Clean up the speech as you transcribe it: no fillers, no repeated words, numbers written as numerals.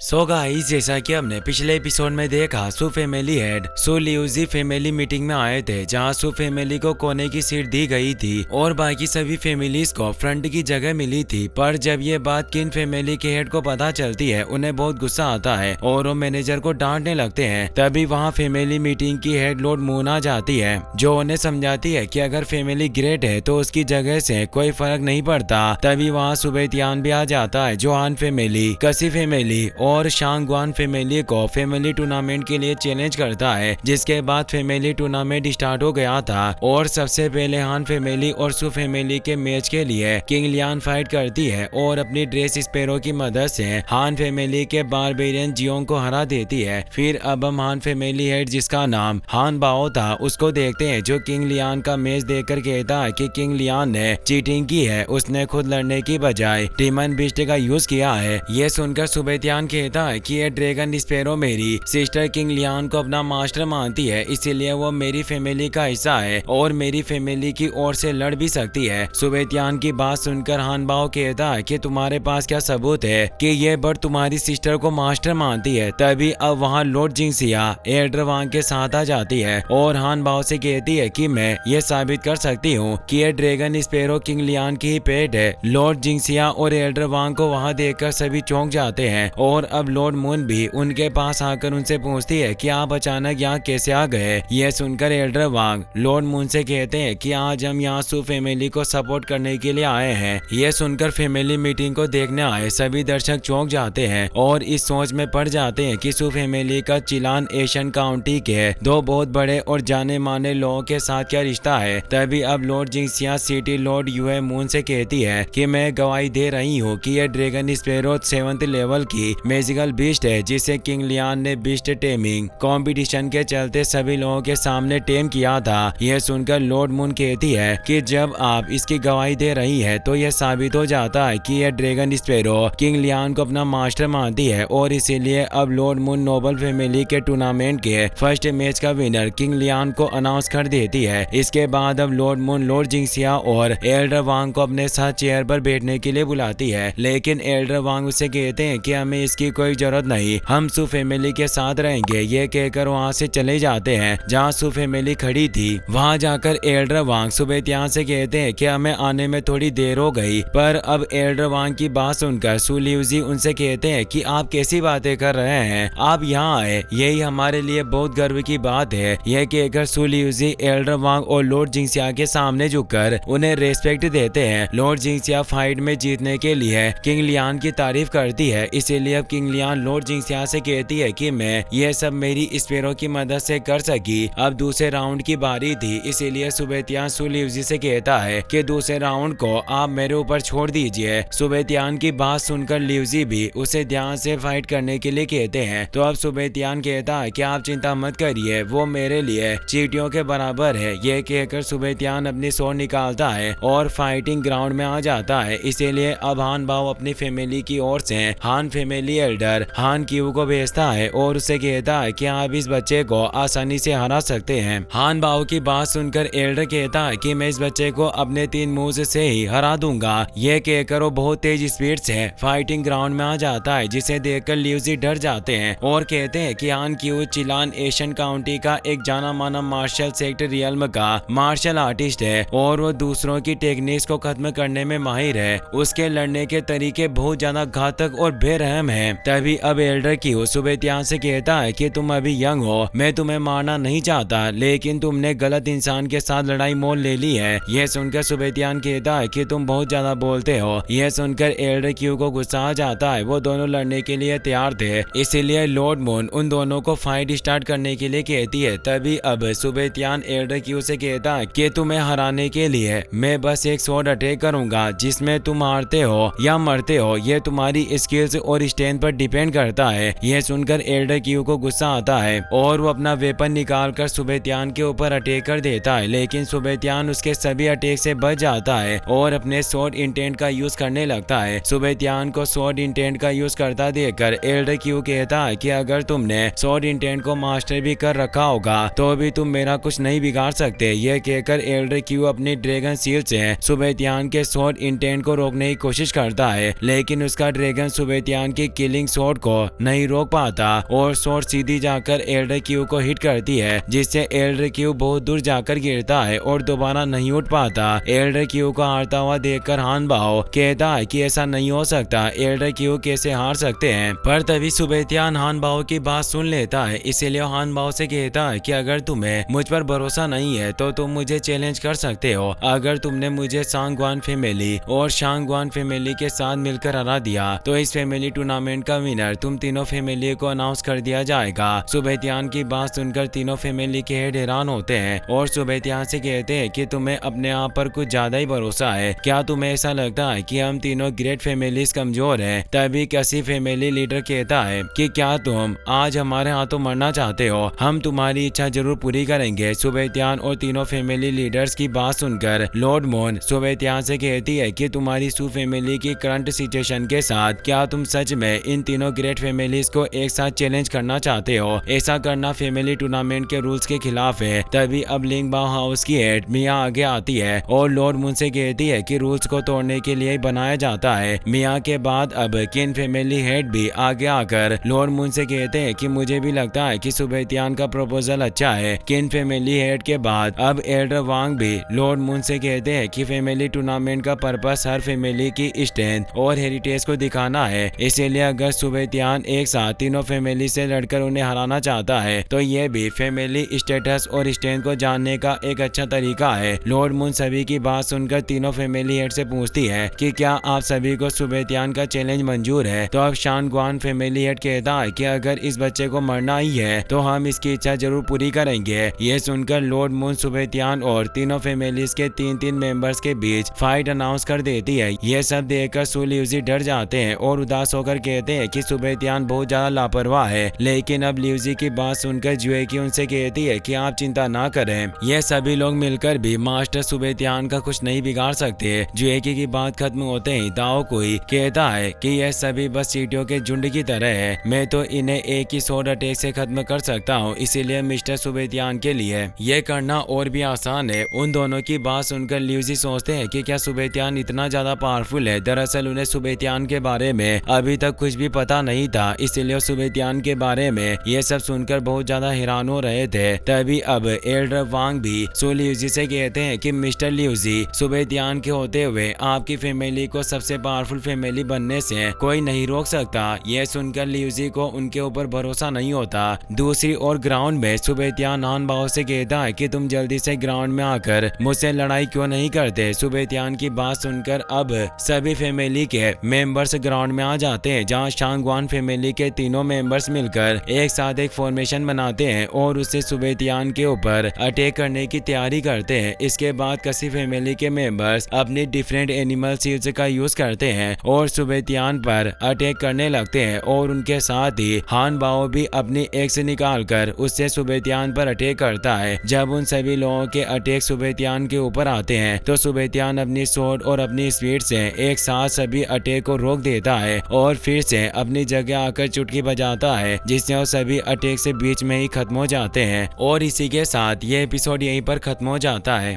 So guys, जैसा कि हमने पिछले एपिसोड में देखा, सू फैमिली हेड सू लियूजी फैमिली मीटिंग में आए थे, जहां सू फैमिली को कोने की सीट दी गई थी और बाकी सभी फैमिलीज को फ्रंट की जगह मिली थी। पर जब ये बात किन फैमिली के हेड को पता चलती है, उन्हें बहुत गुस्सा आता है और वो मैनेजर को डांटने लगते हैं। तभी वहाँ फैमिली मीटिंग की हेड लॉर्ड मून आ जाती है, जो उन्हें समझाती है कि अगर फैमिली ग्रेट है तो उसकी जगह से कोई फर्क नहीं पड़ता। तभी वहाँ सुबेतियान भी आ जाता है, जो हान फैमिली, कसी फैमिली और शांगवान फैमिली को फैमिली टूर्नामेंट के लिए चैलेंज करता है। जिसके बाद फैमिली टूर्नामेंट स्टार्ट हो गया था और सबसे पहले हान फैमिली और सू फैमिली के मैच के लिए किंग लियान फाइट करती है और अपनी ड्रेस स्पैरो की मदद से हान फैमिली के बारबेरियन जियोंग को हरा देती है। फिर अब हम हान फैमिली हेड, जिसका नाम हान बाओ था, उसको देखते हैं, जो किंग लियान का मैच देखकर कहता है कि किंग लियान ने चीटिंग की है, उसने खुद लड़ने की बजाय डीमन बीस्ट का यूज किया है। ये सुनकर सुबेतियान कहता है कि ये ड्रैगन स्पैरो मेरी सिस्टर किंग लियान को अपना मास्टर मानती है, इसीलिए वो मेरी फैमिली का हिस्सा है और मेरी फैमिली की ओर से लड़ भी सकती है। सुबेतियान की बात सुनकर हान बाओ कहता है कि तुम्हारे पास क्या सबूत है कि ये बर्ड तुम्हारी सिस्टर को मास्टर मानती है। तभी अब वहाँ लॉर्ड जिंगसिया एल्डर वांग के साथ आ जाती है और हान बाओ से कहती है कि मैं ये साबित कर सकती हूँ कि ये ड्रैगन स्पैरो किंग लियान की ही पेट है। लॉर्ड जिंगसिया और एल्डर वांग को वहाँ देखकर सभी चौंक जाते हैं और अब लॉर्ड मून भी उनके पास आकर उनसे पूछती है कि आप अचानक यहाँ कैसे आ गए। यह सुनकर एल्डर वांग लॉर्ड मून से कहते हैं कि आज हम यहाँ सू फैमिली को सपोर्ट करने के लिए आए हैं। यह सुनकर फैमिली मीटिंग को देखने आए सभी दर्शक चौंक जाते हैं और इस सोच में पड़ जाते हैं कि सू फैमिली का चिलान एशियन काउंटी के दो बहुत बड़े और जाने माने लोगों के साथ क्या रिश्ता है। तभी अब lord Jingxia city lord Yue Moon से कहती है कि मैं गवाही दे रही हूँ कि यह ड्रैगन स्पैरो 7th लेवल की मैजिकल बीस्ट है, जिसे किंग लियान ने बीस्ट टेमिंग कंपटीशन के चलते सभी लोगों के सामने टेम किया था। यह सुनकर लॉर्ड मून कहती है कि जब आप इसकी गवाही दे रही है तो यह साबित हो जाता है कि यह ड्रैगन स्पैरो किंग लियान को अपना मास्टर मानती है और इसीलिए अब लॉर्ड मून नोबल फैमिली के टूर्नामेंट के फर्स्ट मैच का विनर किंग लियान को अनाउंस कर देती है। इसके बाद अब लॉर्ड मून लॉर्ड जिंगसिया और एल्डर वांग को अपने साथ चेयर पर बैठने के लिए बुलाती है, लेकिन एल्डर वांग उसे कहते हैं कि हमें इसकी कोई जरूरत नहीं, हम सू फैमिली के साथ रहेंगे। ये कहकर वहाँ से चले जाते हैं। जहाँ सू फैमिली खड़ी थी, वहाँ जाकर एल्डर वांग सुबेतियान से कहते हैं कि हमें आने में थोड़ी देर हो गई। पर अब एल्डर वांग की बात सुनकर सू लियूजी उनसे कहते हैं कि आप कैसी बातें कर रहे हैं, आप यहाँ आए, यही हमारे लिए बहुत गर्व की बात है। यह कहकर सू लियूजी एल्डर वांग और लॉर्ड जिंगसिया के सामने झुककर उन्हें रेस्पेक्ट देते हैं। लॉर्ड जिंगसिया फाइट में जीतने के लिए किंग लियान की तारीफ करती है, इसीलिए अब किंग लियान लॉर्ड जिंगसिया से कहती है कि मैं ये सब मेरी स्पैरो की मदद से कर सकी। अब दूसरे राउंड की बारी थी, इसीलिए सुबेतियान सू लियूजी से कहता है कि दूसरे राउंड को आप मेरे ऊपर छोड़ दीजिए। सुबेतियान की बात सुनकर लियूजी भी उसे ध्यान से फाइट करने के लिए कहते हैं। तो अब सुबेतियान कहता है कि आप चिंता मत करिए, वो मेरे लिए चींटियों के बराबर है। यह कहकर सुबेतियान अपनी स्वॉर्ड निकालता है और फाइटिंग ग्राउंड में आ जाता है। इसीलिए अब हान बाओ अपनी फैमिली की ओर से हान फैमिली एल्डर हान क्यू को भेजता है और उसे कहता है कि आप इस बच्चे को आसानी से हरा सकते हैं। हान बाओ की बात सुनकर एल्डर कहता है कि मैं इस बच्चे को अपने 3 मूव से ही हरा दूंगा। यह कहकर वो बहुत तेज स्पीड से फाइटिंग ग्राउंड में आ जाता है, जिसे देखकर लियूजी डर जाते हैं और कहते हैं कि हान क्यू चिलान एशियन काउंटी का एक जाना माना मार्शल सेक्टर रियल्म का मार्शल आर्टिस्ट है और वो दूसरों की टेक्निक्स को खत्म करने में माहिर है। उसके लड़ने के तरीके बहुत ज्यादा घातक और बेरहम है। तभी अब एल्डर क्यू सुबेतियान से कहता है कि तुम अभी यंग हो, मैं तुम्हें मारना नहीं चाहता, लेकिन तुमने गलत इंसान के साथ लड़ाई मोल ले ली है। यह सुनकर सुबेतियान कहता है कि तुम बहुत ज्यादा बोलते हो। यह सुनकर एल्डर क्यू को गुस्सा आ जाता है, वो दोनों लड़ने के लिए तैयार थे, इसीलिए लॉर्ड मून उन दोनों को फाइट स्टार्ट करने के लिए कहती है। तभी अब सुबेतियान एल्डर क्यू से कहता है कि तुम्हें हराने के लिए मैं बस एक स्वॉर्ड अटैक करूंगा, जिसमें तुम हारते हो या मरते हो, यह तुम्हारी स्किल्स और स्ट्रेंथ पर डिपेंड करता है। यह सुनकर एल्डर क्यू को गुस्सा आता है और वो अपना वेपन निकालकर सुबेतियान के ऊपर अटैक कर देता है, लेकिन सुबेतियान उसके सभी अटैक से बच जाता है और अपने स्वॉर्ड इंटेंट का यूज करने लगता है। सुबेतियान को स्वॉर्ड इंटेंट का यूज करता देखकर एल्डर क्यू कहता है कि अगर तुमने स्वॉर्ड इंटेंट को मास्टर भी कर रखा होगा तो भी तुम मेरा कुछ नहीं बिगाड़ सकते। यह कहकर एल्डर क्यू अपनी ड्रैगन सील से सुबेतियान के स्वॉर्ड इंटेंट को रोकने की कोशिश करता है, लेकिन उसका ड्रैगन सुबेतियान की कीलिंग शॉट को नहीं रोक पाता और शॉट सीधी जाकर एल्डर क्यू को हिट करती है, जिससे एल्डर क्यू बहुत दूर जाकर गिरता है और दोबारा नहीं उठ पाता। एल्डर क्यू को हारता हुआ देखकर हान बाओ कहता है कि ऐसा नहीं हो सकता, एल्डर क्यू कैसे हार सकते हैं। पर तभी सुबेतियान हान बाओ की बात सुन लेता है, इसीलिए हान बाओ से कहता है कि अगर तुम्हें मुझ पर भरोसा नहीं है तो तुम मुझे चैलेंज कर सकते हो। अगर तुमने मुझे सांगवान फैमिली और शांगवान फैमिली के साथ मिलकर हरा दिया तो इस फैमिली टूर्नामेंट का विनर तुम तीनों फैमिली को अनाउंस कर दिया जाएगा। सुबेतियान की बात सुनकर तीनों फैमिली के हेड हैरान होते हैं और सुबेतियान से कहते हैं कि तुम्हें अपने आप पर कुछ ज्यादा ही भरोसा है। क्या तुम्हें ऐसा लगता है कि हम तीनों ग्रेट फैमिलीज कमजोर हैं? तभी किसी फैमिली लीडर कहता है कि क्या तुम आज हमारे हाथों मरना चाहते हो? हम तुम्हारी इच्छा जरूर पूरी करेंगे। सुबेतियान और तीनों फैमिली लीडर्स की बात सुनकर लॉर्ड मून सुबेतियान से कहती है कि तुम्हारी सू फैमिली की करंट सिचुएशन के साथ क्या तुम सच में इन तीनों ग्रेट फैमिलीज को एक साथ चैलेंज करना चाहते हो? ऐसा करना फैमिली टूर्नामेंट के रूल्स के खिलाफ है। तभी अब लिंग बाओ हाउस की हेड मिया आगे आती है और लॉर्ड मून से कहती है कि रूल्स को तोड़ने के लिए बनाया जाता है। मिया के बाद अब किन फैमिली हेड भी आगे आकर लॉर्ड मून से कहते हैं कि मुझे भी लगता है कि सुबेतियान का प्रपोजल अच्छा है। किन फैमिली हेड के बाद अब एल्डर वांग भी लॉर्ड मून से कहते हैं कि फैमिली टूर्नामेंट का पर्पस हर फैमिली की स्ट्रेंथ और हेरिटेज को दिखाना है, इसीलिए अगर सुबेतियान एक साथ तीनों फैमिली से लड़कर उन्हें हराना चाहता है तो ये भी फैमिली स्टेटस और स्ट्रेंथ को जानने का एक अच्छा तरीका है। लॉर्ड मून सभी की बात सुनकर तीनों फैमिली हेड से पूछती है कि क्या आप सभी को सुबेतियान का चैलेंज मंजूर है? तो अब शानगवान फैमिली हेड कहता है कि अगर इस बच्चे को मरना ही है तो हम इसकी इच्छा जरूर पूरी करेंगे। ये सुनकर लॉर्ड मून सुबेतियान और तीनों फैमिलीज के तीन मेंबर्स के बीच फाइट अनाउंस कर देती है। ये सब देखकर सू लियूजी डर जाते हैं और उदास होकर कहते हैं कि सुबेतियान बहुत ज्यादा लापरवाह है। लेकिन अब लियूजी की बात सुनकर जुए की उनसे कहती है कि आप चिंता ना करें, ये सभी लोग मिलकर भी मास्टर सुबेतियान का कुछ नहीं बिगाड़ सकते। जुएकी की बात खत्म होते ही दाओ कोई कहता है कि यह सभी बस चींटियों के झुंड की तरह है, मैं तो इन्हें एक ही शॉट अटैक से खत्म कर सकता हूँ, इसीलिए मिस्टर सुबेतियान के लिए ये करना और भी आसान है। उन दोनों की बात सुनकर लियूजी सोचते हैं कि क्या सुबेतियान इतना ज्यादा पावरफुल है? दरअसल उन्हें सुबेतियान के बारे में अभी तक कुछ भी पता नहीं था, इसीलिए सुबेतियान के बारे में ये सब सुनकर बहुत ज्यादा हैरान हो रहे थे। तभी अब एल्डर वांग भी सू लियूजी से कहते हैं कि मिस्टर लियूजी, सुबेतियान के होते हुए आपकी फैमिली को सबसे पावरफुल फैमिली बनने से कोई नहीं रोक सकता। यह सुनकर लियूजी को उनके ऊपर भरोसा नहीं होता। दूसरी ओर ग्राउंड में सुबेतियान हान बाओ से कहता है कि तुम जल्दी से ग्राउंड में आकर मुझसे लड़ाई क्यों नहीं करते? सुबेतियान की बात सुनकर अब सभी फैमिली के मेंबर्स ग्राउंड में आ जाते हैं, जहां शांगवान फैमिली के तीनों मेंबर्स मिलकर एक साथ एक फॉर्मेशन बनाते हैं और उससे सुबेतियान के ऊपर अटैक करने की तैयारी करते हैं। इसके बाद किसी फैमिली के मेंबर्स अपनी डिफरेंट एनिमल सीड्स का यूज करते हैं और सुबेतियान पर अटैक करने लगते हैं और उनके साथ ही हान बाओ भी अपनी एक्स निकालकर उससे सुबेतियान पर अटैक करता है। जब उन सभी लोगों के अटैक सुबेतियान के ऊपर आते हैं तो सुबेतियान अपनी स्वॉर्ड और अपनी स्पीड से एक साथ सभी अटैक को रोक देता है और फिर से अपनी जगह आकर चुटकी बजाता है, जिससे वो सभी अटैक से बीच में ही खत्म हो जाते हैं। और इसी के साथ ये एपिसोड यहीं पर खत्म हो जाता है।